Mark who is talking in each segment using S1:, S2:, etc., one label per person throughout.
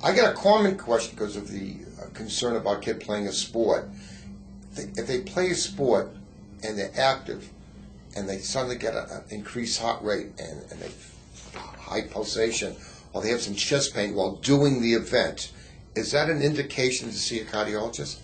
S1: I get a common question because of the concern about kid playing a sport. If they play a sport and they're active and they suddenly get an increased heart rate and they high pulsation, or they have some chest pain while doing the event, is that an indication to see a cardiologist?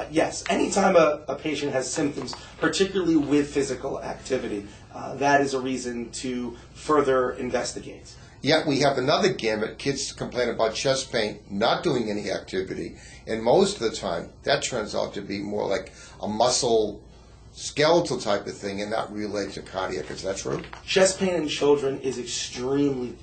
S2: Yes. Anytime a patient has symptoms, particularly with physical activity, that is a reason to further investigate.
S1: Yet we have another gamut. Kids complain about chest pain, not doing any activity, and most of the time that turns out to be more like a muscle skeletal type of thing and not related to cardiac. Is that true?
S2: Chest pain in children is extremely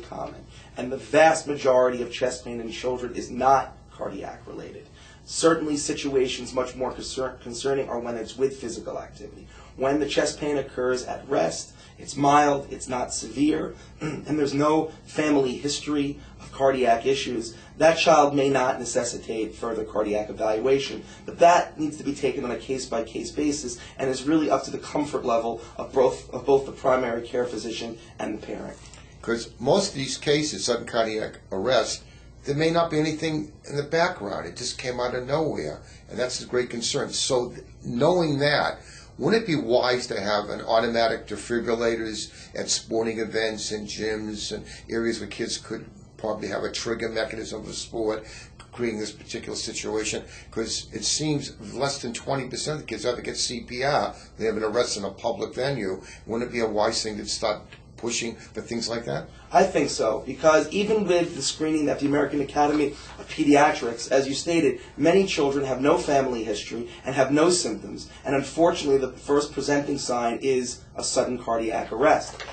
S2: common, and the vast majority of chest pain in children is not cardiac related. Certainly situations much more concerning are when it's with physical activity. When the chest pain occurs at rest, it's mild, it's not severe, and there's no family history of cardiac issues, that child may not necessitate further cardiac evaluation. But that needs to be taken on a case-by-case basis and is really up to the comfort level of both the primary care physician and the parent.
S1: Because most of these cases, sudden cardiac arrest, there may not be anything in the background. It just came out of nowhere, and that's a great concern. So knowing that, wouldn't it be wise to have an automatic defibrillators at sporting events and gyms and areas where kids could probably have a trigger mechanism of a sport creating this particular situation? Because it seems less than 20% of the kids ever get CPR. They have an arrest in a public venue. Wouldn't it be a wise thing to start pushing for things like that?
S2: I think so, because even with the screening at the American Academy of Pediatrics, as you stated, many children have no family history and have no symptoms, and unfortunately the first presenting sign is a sudden cardiac arrest.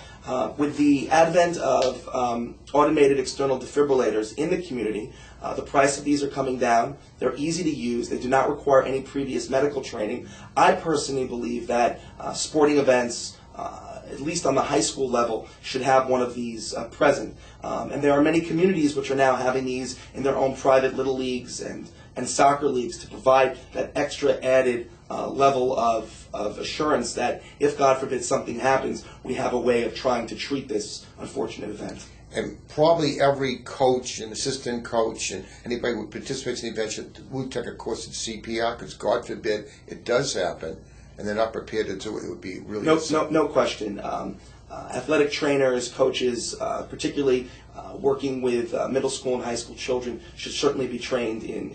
S2: With the advent of automated external defibrillators in the community, the price of these are coming down. They're easy to use. They do not require any previous medical training. I personally believe that sporting events, at least on the high school level, should have one of these present. And there are many communities which are now having these in their own private little leagues and soccer leagues to provide that extra added level of assurance that if, God forbid, something happens, we have a way of trying to treat this unfortunate event.
S1: And probably every coach and assistant coach and anybody who participates in the event would take a course in CPR, because God forbid it does happen and they're not prepared to do it. It would be really
S2: no question. Athletic trainers, coaches, particularly working with middle school and high school children, should certainly be trained in